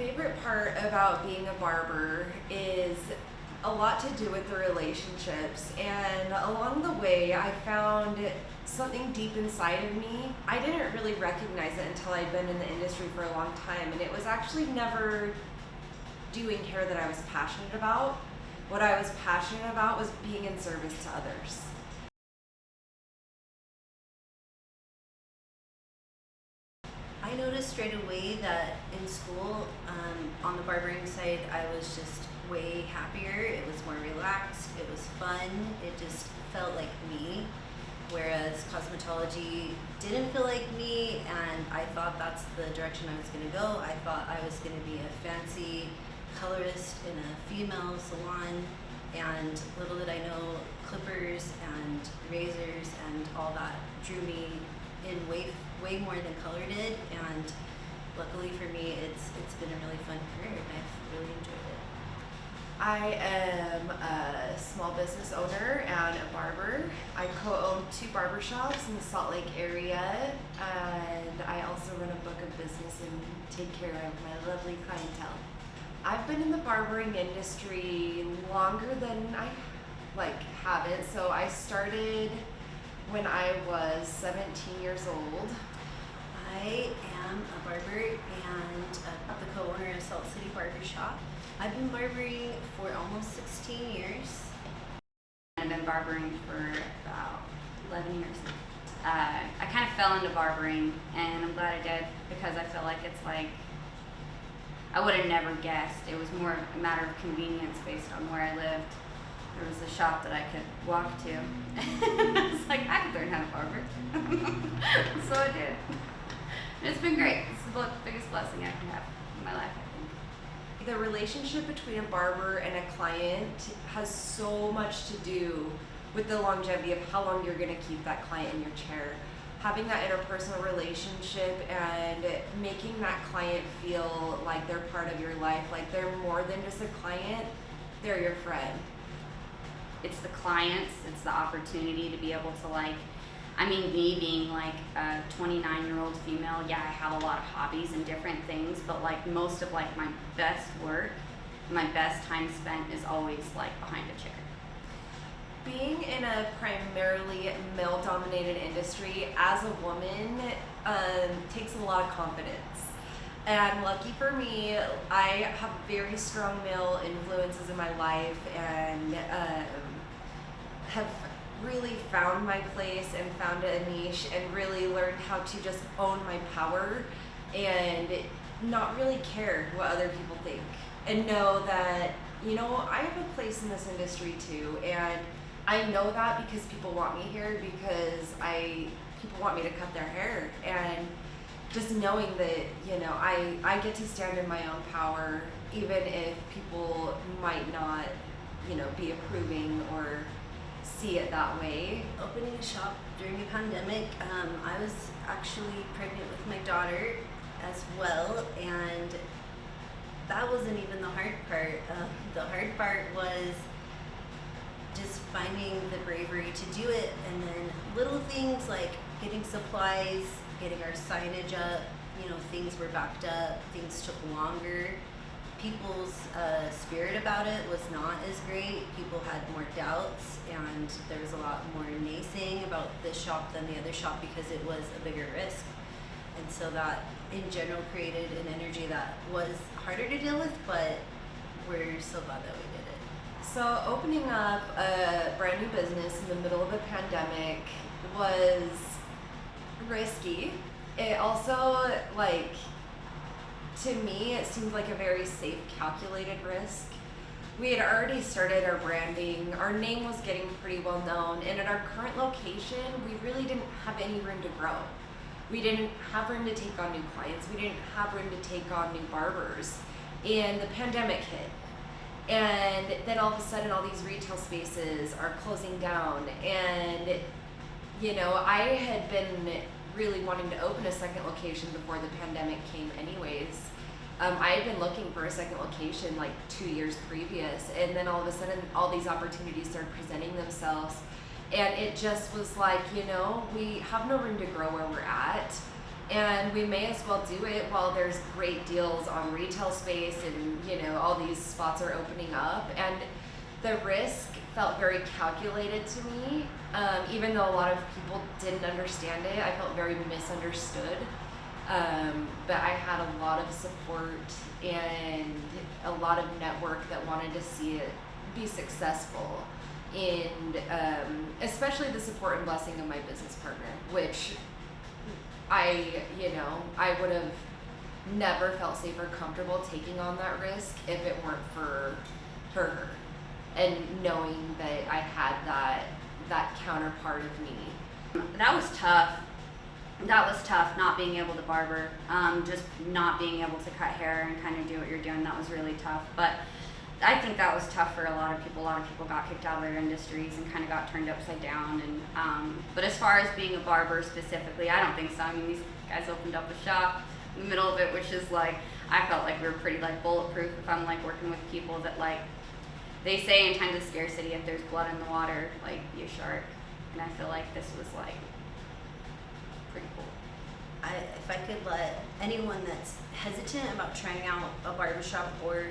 favorite part about being a barber is a lot to do with the relationships, and along the way I found something deep inside of me. I didn't really recognize it until I'd been in the industry for a long time, and it was actually never doing hair that I was passionate about. What I was passionate about was being in service to others. I noticed straight away that in school, on the barbering side, I was just way happier. It was more relaxed, it was fun, it just felt like me. Whereas cosmetology didn't feel like me, and I thought that's the direction I was going to go. I thought I was going to be a fancy colorist in a female salon, and little did I know clippers and razors and all that drew me in way more than color did. And luckily for me, it's been a really fun career, and I've really enjoyed it. I am a small business owner and a barber. I co-own 2 barbershops in the Salt Lake area, and I also run a book of business and take care of my lovely clientele. I've been in the barbering industry longer than I haven't. So I started when I was 17 years old. I am a barber and the co-owner of Salt City Barbershop. I've been barbering for almost 16 years. I've been barbering for about 11 years. I kind of fell into barbering, and I'm glad I did, because I feel like it's like, I would have never guessed. It was more a matter of convenience based on where I lived. There was a shop that I could walk to. I was like, I could learn how to barber. So I did. And it's been great. It's the biggest blessing I can have in my life, I think. The relationship between a barber and a client has so much to do with the longevity of how long you're going to keep that client in your chair. Having that interpersonal relationship and making that client feel like they're part of your life, like they're more than just a client, they're your friend. It's the clients, it's the opportunity to be able to me being like a 29-year-old female, yeah, I have a lot of hobbies and different things, but most of my best work, my best time spent is always behind a chair. Being in a primarily male-dominated industry as a woman takes a lot of confidence. And lucky for me, I have very strong male influences in my life, and have really found my place and found a niche and really learned how to just own my power and not really care what other people think, and know that, I have a place in this industry too, and I know that because people want me here, because people want me to cut their hair, and just knowing that, I get to stand in my own power, even if people might not, be approving or see it that way. Opening a shop during a pandemic, I was actually pregnant with my daughter as well, and that wasn't even the hard part. The hard part was just finding the bravery to do it, and then little things like getting supplies, getting our signage up, things were backed up, things took longer. People's spirit about it was not as great. People had more doubts, and there was a lot more naysaying about this shop than the other shop because it was a bigger risk. And so that in general created an energy that was harder to deal with, but we're so glad that we did it. So opening up a brand new business in the middle of a pandemic was risky. It also, to me, it seemed like a very safe, calculated risk. We had already started our branding, our name was getting pretty well known, and at our current location, we really didn't have any room to grow. We didn't have room to take on new clients, we didn't have room to take on new barbers, and the pandemic hit. And then all of a sudden, all these retail spaces are closing down, and I had been really wanting to open a second location before the pandemic came anyways. I had been looking for a second location 2 years previous, and then all of a sudden all these opportunities started presenting themselves, and it just was we have no room to grow where we're at. And we may as well do it while there's great deals on retail space and, you know, all these spots are opening up. And the risk felt very calculated to me. Even though a lot of people didn't understand it, I felt very misunderstood. But I had a lot of support and a lot of network that wanted to see it be successful. And especially the support and blessing of my business partner, which I would have never felt safe or comfortable taking on that risk if it weren't for her. And knowing that I had that counterpart of me. That was tough. That was tough, not being able to barber, just not being able to cut hair and kind of do what you're doing. That was really tough. But I think that was tough for a lot of people. A lot of people got kicked out of their industries and kind of got turned upside down. And but as far as being a barber specifically, I don't think so. I mean, these guys opened up a shop in the middle of it, which is like, I felt like we were pretty like bulletproof if I'm like working with people that like, they say in times of scarcity, if there's blood in the water, like, be a shark. And I feel like this was like pretty cool. If I could let anyone that's hesitant about trying out a barbershop or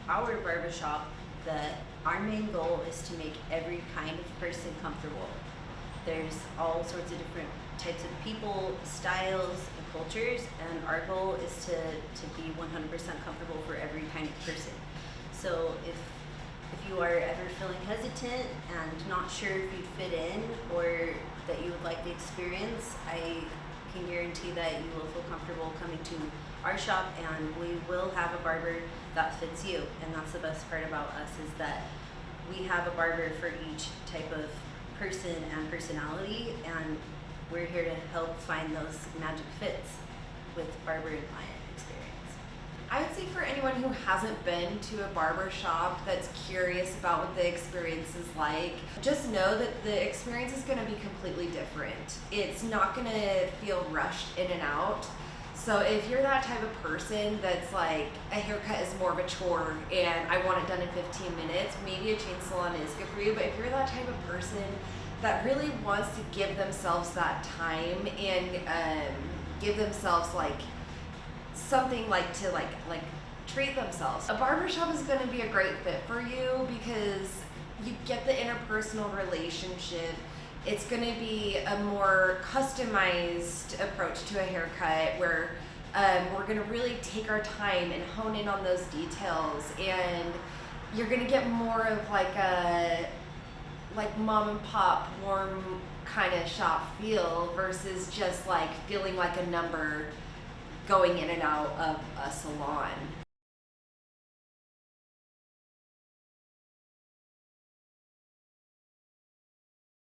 our barbershop, that our main goal is to make every kind of person comfortable. There's all sorts of different types of people, styles, and cultures, and our goal is to be 100% comfortable for every kind of person. So if you are ever feeling hesitant and not sure if you'd fit in or that you would like the experience, I can guarantee that you will feel comfortable coming to our shop, and we will have a barber that fits you. And that's the best part about us, is that we have a barber for each type of person and personality, and we're here to help find those magic fits with barber and client experience. I would say for anyone who hasn't been to a barber shop that's curious about what the experience is like, just know that the experience is going to be completely different. It's not going to feel rushed in and out. So if you're that type of person that's like, a haircut is more of a chore and I want it done in 15 minutes, maybe a chain salon is good for you. But if you're that type of person that really wants to give themselves that time and give themselves like something like to like treat themselves, a barbershop is going to be a great fit for you because you get the interpersonal relationship. It's going to be a more customized approach to a haircut where we're going to really take our time and hone in on those details, and you're going to get more of like a mom and pop warm kind of shop feel versus just like feeling like a number going in and out of a salon.